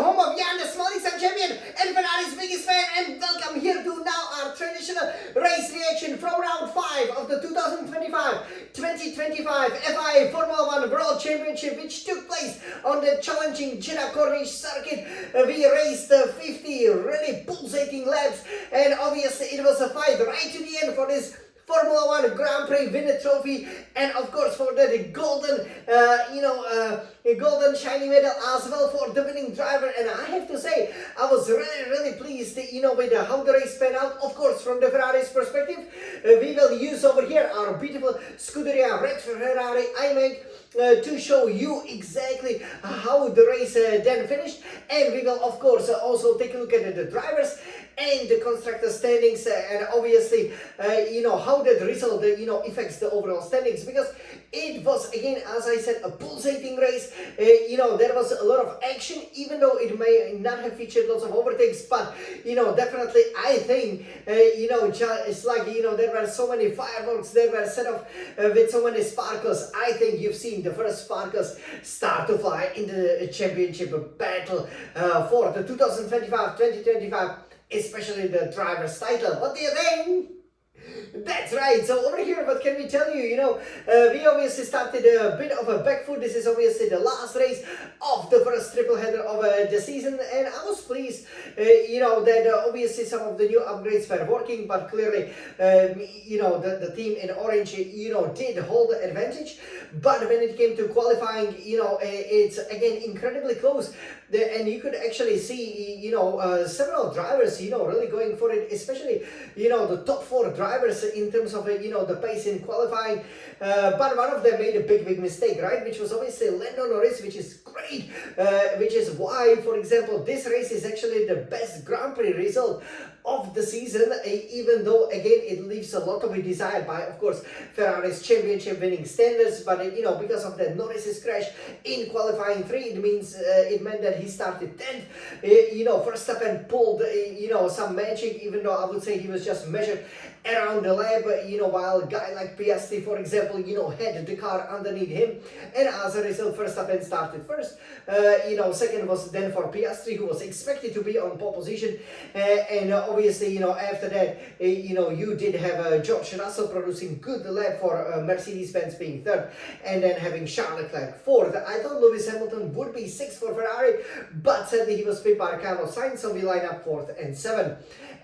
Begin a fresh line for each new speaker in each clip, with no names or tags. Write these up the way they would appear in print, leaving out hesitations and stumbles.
home of Jan, the smallest champion and Ferrari's biggest fan, and welcome here to now our traditional race reaction from round 5 of the 2025 FIA Formula 1 World Championship, which took place on the challenging Jeddah Corniche circuit. We raced 50 really pulsating laps, and obviously it was a fight right to the end for this Formula 1 Grand Prix winner trophy, and of course for the golden, golden shiny medal as well for the winning driver. And I have to say, I was really pleased, with how the race panned out. Of course, from the Ferrari's perspective, we will use over here our beautiful Scuderia Red Ferrari iMac to show you exactly how the race then finished, and we will of course also take a look at the drivers and the constructor standings, and obviously how that result affects the overall standings, because it was, again, as I said, a pulsating race. There was a lot of action, even though it may not have featured lots of overtakes, but definitely I think it's like there were so many fireworks, they were set off with so many sparkles. I think you've seen the first sparkles start to fly in the championship battle for the 2025, especially the driver's title. What do you think? That's right. So over here, what can we tell you? We obviously started a bit of a back foot. This is obviously the last race of the first triple header of the season, and I was pleased, that obviously some of the new upgrades were working, but clearly, the team in orange, did hold the advantage. But when it came to qualifying, it's again incredibly close. And you could actually see, several drivers, really going for it, especially, the top 4 drivers in terms of, the pace in qualifying. But one of them made a big mistake, right? Which was obviously Lando Norris, which is great, which is why, for example, this race is actually the best Grand Prix result of the season, even though, again, it leaves a lot to be desired by, of course, Ferrari's championship winning standards. But, because of the Norris's crash in qualifying 3, it meant that he started 10th. Verstappen pulled, some magic, even though I would say he was just measured around the lap, while a guy like Piastri, for example, had the car underneath him, and as a result, Verstappen started first. Second was then for Piastri, who was expected to be on pole position, and obviously, after that, you did have George Russell producing good lap for Mercedes-Benz being third, and then having Charles Leclerc fourth. I thought Lewis Hamilton would be sixth for Ferrari, but sadly he was beat by Carlos Sainz, so we line up 4th and 7th.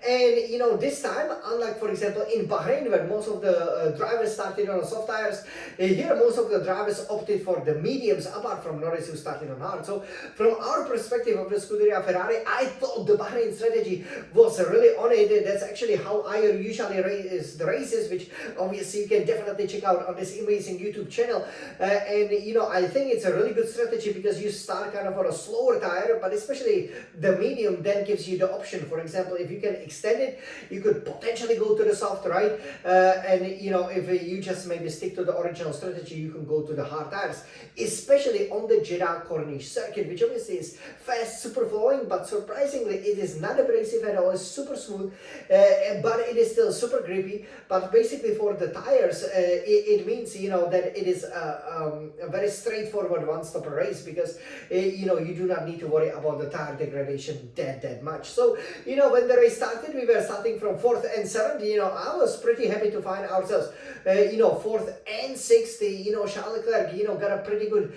And this time, unlike for example in Bahrain, where most of the drivers started on soft tires, here most of the drivers opted for the mediums, apart from Norris, who started on hard. So from our perspective of the Scuderia Ferrari, I thought the Bahrain strategy was really on it. That's actually how I usually race the races, which obviously you can definitely check out on this amazing YouTube channel. And I think it's a really good strategy, because you start kind of on a slower tire, but especially the medium then gives you the option. For example, if you can extend it, you could potentially go to the soft, right? And if you just maybe stick to the original strategy, you can go to the hard tires, especially on the Jeddah Corniche circuit, which obviously is fast, super flowing, but surprisingly it is not abrasive at all. It's super smooth, but it is still super grippy. But basically for the tires, it means that it is a very straightforward one-stopper race, because you do not need to worry about the tire degradation that much. So when the race started, we were starting from 4th and 7th. I was pretty happy to find ourselves 4th and 6th. Charles Leclerc got a pretty good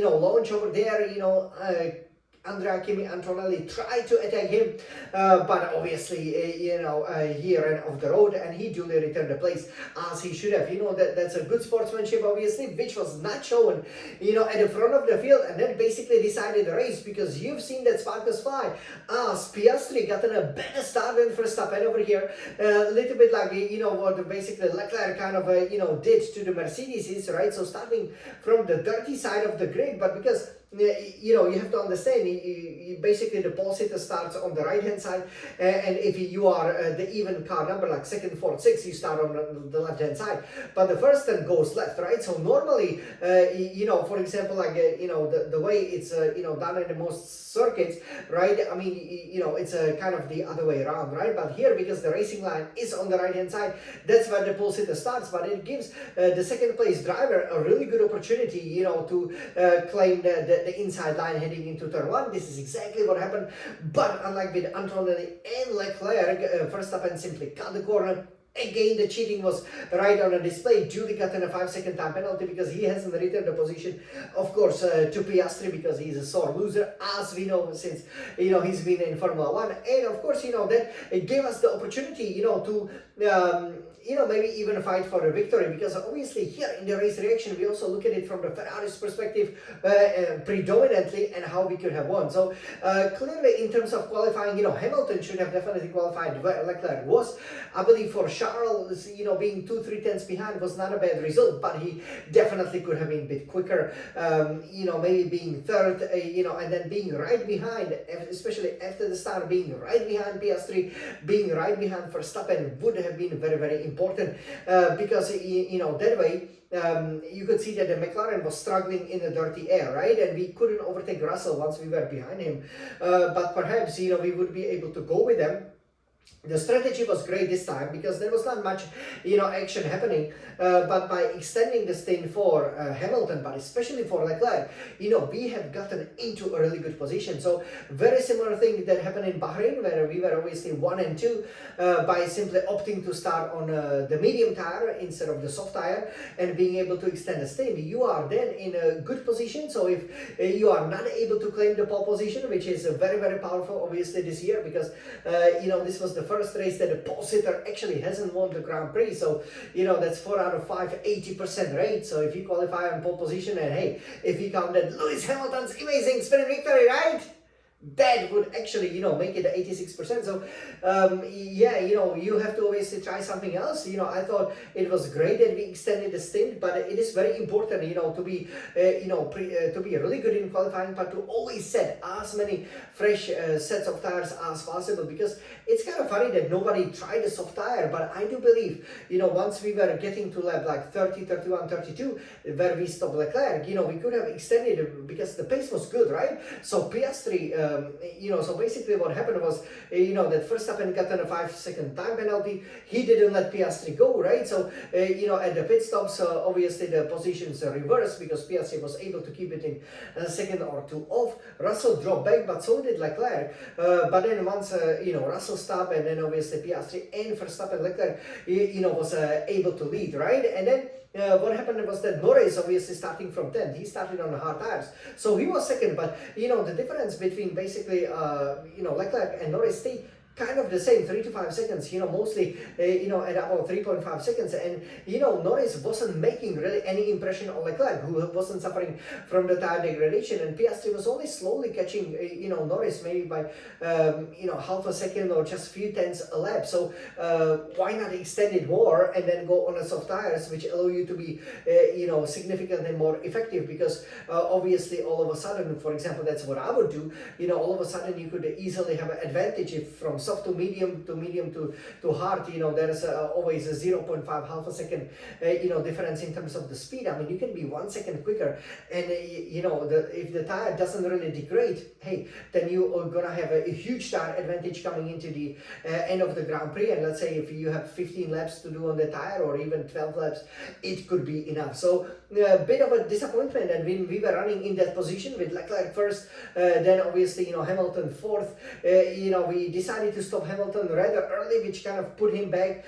launch over there. Andrea Kimi Antonelli tried to attack him, but obviously, he ran off the road, and he duly returned the place as he should have. That's a good sportsmanship, obviously, which was not shown, at the front of the field, and that basically decided the race, because you've seen that sparkles fly as Piastri gotten a better start than Verstappen over here, a little bit like, what basically Leclerc kind of, did to the Mercedes, right? So starting from the dirty side of the grid, but because you have to understand, basically the pole sitter starts on the right hand side, and if you are the even car number, like 2nd, 4th, 6th, you start on the left hand side, but the first then goes left, right? So normally, for example, like the way it's done in the most circuits, right? I mean, it's kind of the other way around, right? But here, because the racing line is on the right hand side, that's where the pole sitter starts, but it gives the second place driver a really good opportunity, to claim the the inside line heading into turn 1. This is exactly what happened, but unlike with Antonelli and Leclerc, Verstappen simply cut the corner. Again, the cheating was right on a display. Julie got in a 5-second time penalty because he hasn't returned the position, of course, to Piastri, because he's a sore loser, as we know, since, he's been in Formula 1. And of course, that it gave us the opportunity, to maybe even fight for a victory, because obviously here in the race reaction, we also look at it from the Ferrari's perspective predominantly, and how we could have won. So clearly, in terms of qualifying, Hamilton should have definitely qualified where Leclerc was. I believe for Charles, being 2-3 tenths behind was not a bad result, but he definitely could have been a bit quicker, maybe being third, and then being right behind, especially after the start, being right behind Piastri, being right behind Verstappen would have been very, very important, because, that way, you could see that the McLaren was struggling in the dirty air, right? And we couldn't overtake Russell once we were behind him. But perhaps, we would be able to go with them. The strategy was great this time because there was not much, action happening. But by extending the stint for Hamilton, but especially for Leclerc, we have gotten into a really good position. So very similar thing that happened in Bahrain, where we were obviously 1 and 2 by simply opting to start on the medium tire instead of the soft tire and being able to extend the stint. You are then in a good position. So if you are not able to claim the pole position, which is very, very powerful, obviously this year, because this was the first race that the pole sitter actually hasn't won the Grand Prix. So that's 4 out of 5, 80% rate. So if you qualify on pole position, and hey, if you count that Lewis Hamilton's amazing sprint victory, right, that would actually, make it 86%. So, you have to obviously try something else. I thought it was great that we extended the stint, but it is very important, to be, to be really good in qualifying, but to always set as many fresh sets of tires as possible, because it's kind of funny that nobody tried a soft tire, but I do believe, once we were getting to lap like 30, 31, 32, where we stopped Leclerc, we could have extended it because the pace was good, right? So Piastri, so basically what happened was, that Verstappen got a 5-second time penalty. He didn't let Piastri go, right? So, at the pit stops, obviously the positions are reversed because Piastri was able to keep it in a second or two off. Russell dropped back, but so did Leclerc. But then once, Russell stopped, and then obviously Piastri and Verstappen, Leclerc, was able to lead, right? And then what happened was that Norris, obviously starting from 10th, he started on the hard tires, so he was second. But the difference between basically Leclerc and Norris stayed kind of the same, 3 to 5 seconds, mostly, at about 3.5 seconds. And, Norris wasn't making really any impression on Leclerc, who wasn't suffering from the tire degradation. And Piastri was only slowly catching, Norris maybe by, half a second or just few tenths a lap. So, why not extend it more and then go on a soft tires, which allow you to be, significantly more effective? Because, obviously, all of a sudden, for example, that's what I would do, all of a sudden you could easily have an advantage if from soft to medium to hard, there's always a 0.5 half a second, difference in terms of the speed. I mean, you can be 1 second quicker, and if the tire doesn't really degrade, hey, then you are gonna have a huge tire advantage coming into the end of the Grand Prix. And let's say if you have 15 laps to do on the tire, or even 12 laps, it could be enough. So a bit of a disappointment, and when we were running in that position with Leclerc first, then obviously Hamilton fourth, we decided to stop Hamilton rather early, which kind of put him back,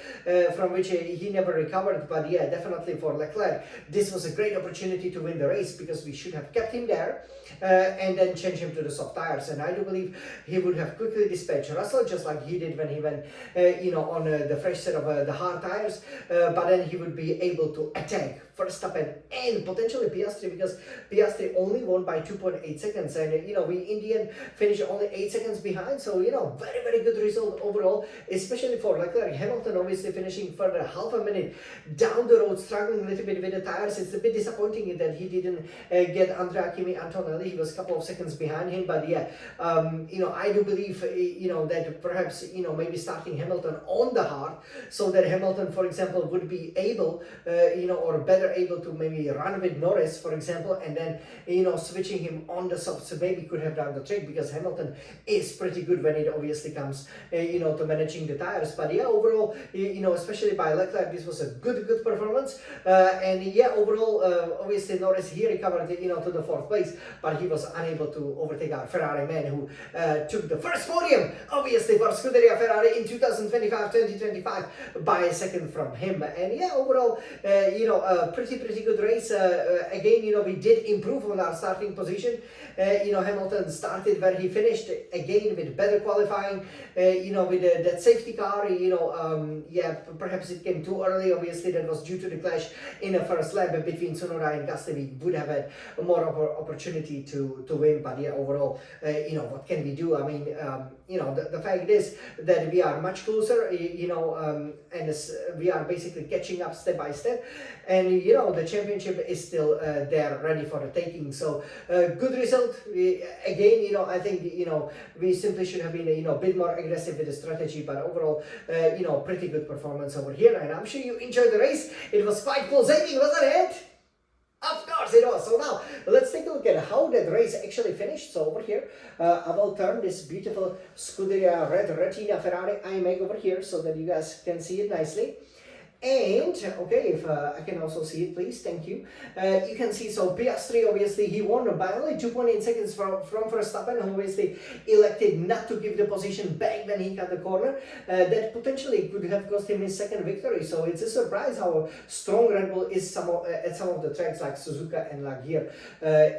from which he never recovered. But yeah, definitely for Leclerc, this was a great opportunity to win the race, because we should have kept him there and then change him to the soft tires. And I do believe he would have quickly dispatched Russell, just like he did when he went, on the fresh set of the hard tires. But then he would be able to attack Verstappen and potentially Piastri, because Piastri only won by 2.8 seconds, and we in the end finished only 8 seconds behind. So very, very good result overall, especially for Leclerc. Hamilton obviously finishing further half a minute down the road, struggling a little bit with the tires. It's a bit disappointing that he didn't get Andrea Antonelli. He was a couple of seconds behind him. But yeah, I do believe that perhaps maybe starting Hamilton on the hard, so that Hamilton, for example, would be able or better were able to maybe run with Norris, for example, and then, you know, switching him on the softs maybe could have done the trick, because Hamilton is pretty good when it obviously comes, you know, to managing the tires. But yeah, overall, you know, especially by Leclerc, this was a good performance. And yeah, overall, obviously Norris, he recovered, you know, to the 4th place, but he was unable to overtake our Ferrari man, who took the first podium, obviously, for Scuderia Ferrari in 2025 by a second from him. And yeah, overall, you know, a pretty good race. Again, you know, we did improve on our starting position. You know, Hamilton started where he finished, again with better qualifying, you know, with that safety car, you know, yeah, perhaps it came too early. Obviously, that was due to the clash in the first lap between Tsunoda and Gasly. We would have had more opportunity to win, but yeah, overall, you know, what can we do? I mean, you know, the fact is that we are much closer, you know, and we are basically catching up step by step, and you know, the championship is still there, ready for the taking. So good result. Again, you know, I think, you know, we simply should have been, you know, a bit more aggressive with the strategy, but overall, you know, pretty good performance over here, and I'm sure you enjoyed the race. It was quite pulsating, wasn't it? Of course it was. So now let's take a look at how that race actually finished. So over here, I will turn this beautiful Scuderia Red Retina Ferrari iMac over here so that you guys can see it nicely. And okay, if I can also see it, please, thank you. You can see, so Piastri, obviously he won by only 2.8 seconds from Verstappen, who obviously elected not to give the position back when he cut the corner. That potentially could have cost him his second victory. So it's a surprise how strong Red Bull is at some of the tracks like Suzuka and like here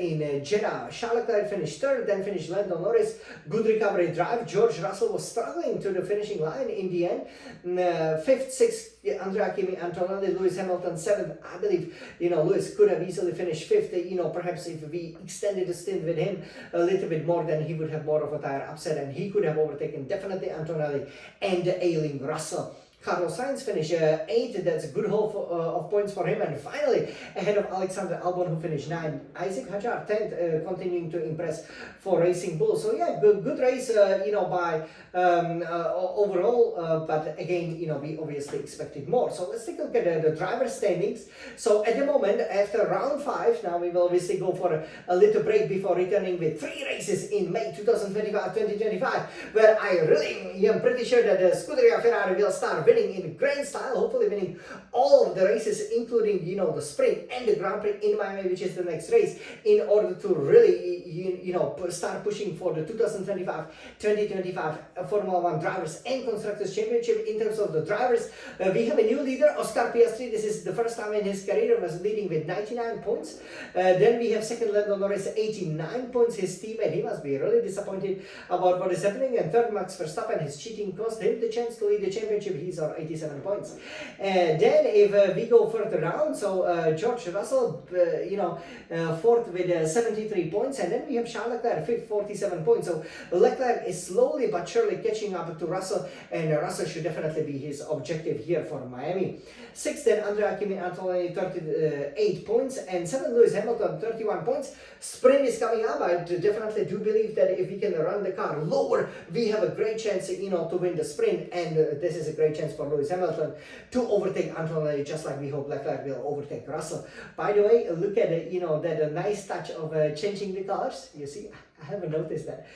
in Jeddah. Charles Leclerc finished 3rd, then finished Lando Norris. Good recovery drive. George Russell was struggling to the finishing line in the end. 5th, 6th, Andrea Kimi Antonelli, Lewis Hamilton 7th. I believe, you know, Lewis could have easily finished 5th. You know, perhaps if we extended the stint with him a little bit more, then he would have more of a tire upset, and he could have overtaken definitely Antonelli and ailing Russell. Carlos Sainz finished 8th, that's a good haul of points for him, and finally ahead of Alexander Albon, who finished 9th. Isaac Hadjar 10th, continuing to impress for Racing Bull. So yeah, good race, you know, by overall, but again, you know, we obviously expected more. So let's take a look at the driver standings. So at the moment, after round 5, now we will obviously go for a little break before returning with 3 races in May 2025, where I really am pretty sure that the Scuderia Ferrari will start winning in grand style, hopefully winning all of the races, including, you know, the sprint and the Grand Prix in Miami, which is the next race, in order to really, you know, start pushing for the 2025 Formula 1 Drivers and Constructors Championship. In terms of the drivers, we have a new leader, Oscar Piastri. This is the first time in his career, was leading with 99 points. Then we have second Lando Norris, 89 points. His teammate, he must be really disappointed about what is happening. And third, Max Verstappen. His cheating cost him the chance to lead the championship. He's on 87 points. Then if we go further down, so George Russell, you know, 4th with 73 points, and then we have Charles Leclerc, 5th, 47 points. So Leclerc is slowly but surely catching up to Russell, and Russell should definitely be his objective here for Miami. 6th, then Andrea Kimi Antonelli, 38 points, and 7th, Lewis Hamilton, 31 points. Sprint is coming up. I definitely do believe that if we can run the car lower, we have a great chance, you know, to win the sprint, and this is a great chance for Lewis Hamilton to overtake Antonelli, just like we hope Leclerc will overtake Russell. By the way, look at it, you know, that a nice touch of changing the colors. You see, I haven't noticed that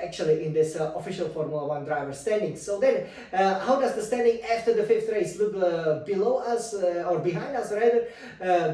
actually in this official Formula 1 driver standings. So then, how does the standing after the 5th race look below us, or behind us rather?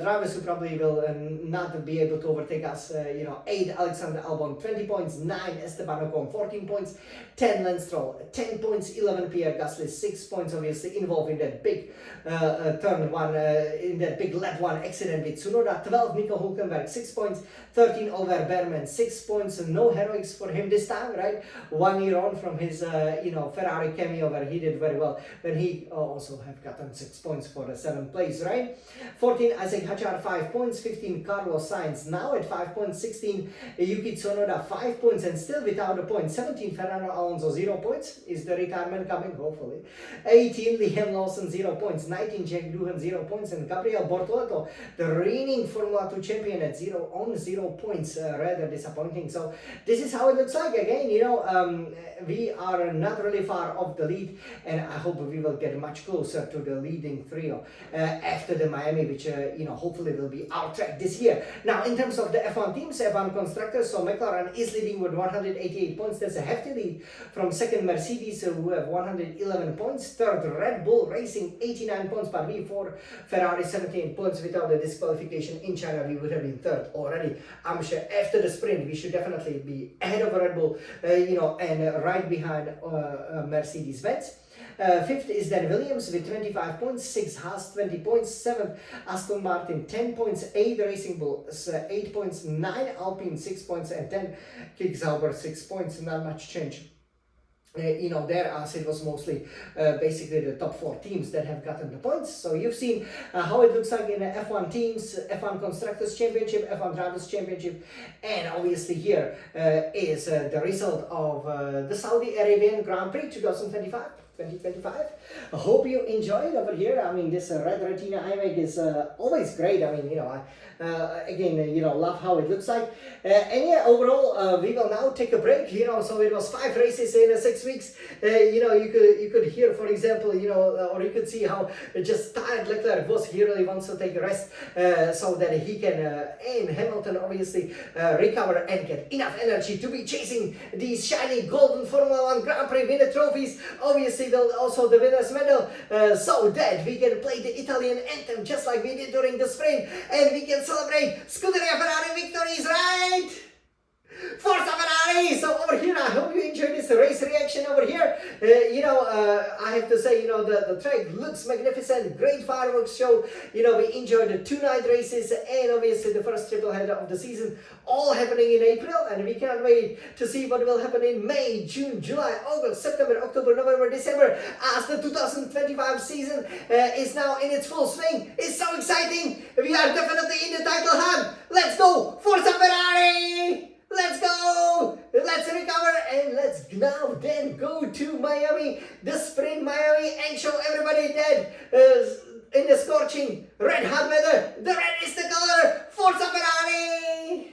Drivers who probably will not be able to overtake us, you know, 8 Alexander Albon, 20 points, 9 Esteban Ocon, 14 points, 10 Lance Stroll, 10 points, 11 Pierre Gasly, 6 points obviously involved in that big turn 1, in that big lap 1 accident with Tsunoda, 12 Nico Hülkenberg, 6 points, 13 Oliver Behrman, 6 points, no heroics for him this time, right? 1 year on from his, you know, Ferrari cameo where he did very well, when he also have gotten 6 points for the 7th place, right? 14 Isaac Hadjar, 5 points, 15 Carlos Sainz, now at 5 points, 16 Yuki Tsunoda, 5 points, and still without a point. 17 Fernando Alonso, 0 points. Is the retirement coming? Hopefully. 18 Liam Lawson, 0 points. 19 Jack Doohan, 0 points, and Gabriel Bortoleto, the reigning Formula 2 champion, at 0 points. Rather disappointing. So So this is how it looks like. Again, you know, we are not really far off the lead, and I hope we will get much closer to the leading trio after the Miami, which you know, hopefully will be our track this year. Now, in terms of the F1 teams, F1 constructors, so McLaren is leading with 188 points. That's a hefty lead from second Mercedes, who have 111 points. Third, Red Bull Racing, 89 points, but V4 Ferrari 17 points. Without the disqualification in China, we would have been third already. I'm sure after the sprint, we should definitely be ahead of Red Bull, you know, and right behind Mercedes-Benz. Fifth is then Williams with 25 points, 6 Haas 20 points, 7th Aston Martin 10 points, 8 Racing Bull 8 points, 9 Alpine 6 points, and 10 Kick Sauber 6 points. Not much change. You know, there as it was mostly basically the top 4 teams that have gotten the points. So you've seen how it looks like in the F1 teams, F1 Constructors Championship, F1 Drivers Championship, and obviously here is the result of the Saudi Arabian Grand Prix 2025. I hope you enjoyed over here. I mean, this red retina iMac is always great. I mean, you know, again, you know, love how it looks like. And yeah, overall, we will now take a break. You know, so it was 5 races in 6 weeks. You know, you could hear, for example, you know, or you could see how just tired Leclerc was. He really wants to take a rest so that he can, and Hamilton obviously recover and get enough energy to be chasing these shiny golden Formula 1 Grand Prix winner trophies. Obviously, also the winner's medal, so that we can play the Italian anthem just like we did during the sprint, and we can celebrate Scuderia Ferrari victories, right? Forza Ferrari! So over here, I hope you enjoyed this race reaction over here. You know, I have to say, you know, the track looks magnificent, great fireworks show. You know, we enjoyed the 2-night races and obviously the first triple header of the season, all happening in April, and we cannot wait to see what will happen in May, June, July, August, September, October, November, December, as the 2025 season is now in its full swing. It's so exciting. We are definitely in the title hunt. Let's go, Forza Ferrari! Let's go! Let's recover and let's now then go to Miami, the sprint Miami, and show everybody that in the scorching red hot weather, the red is the color. Forza Ferrari!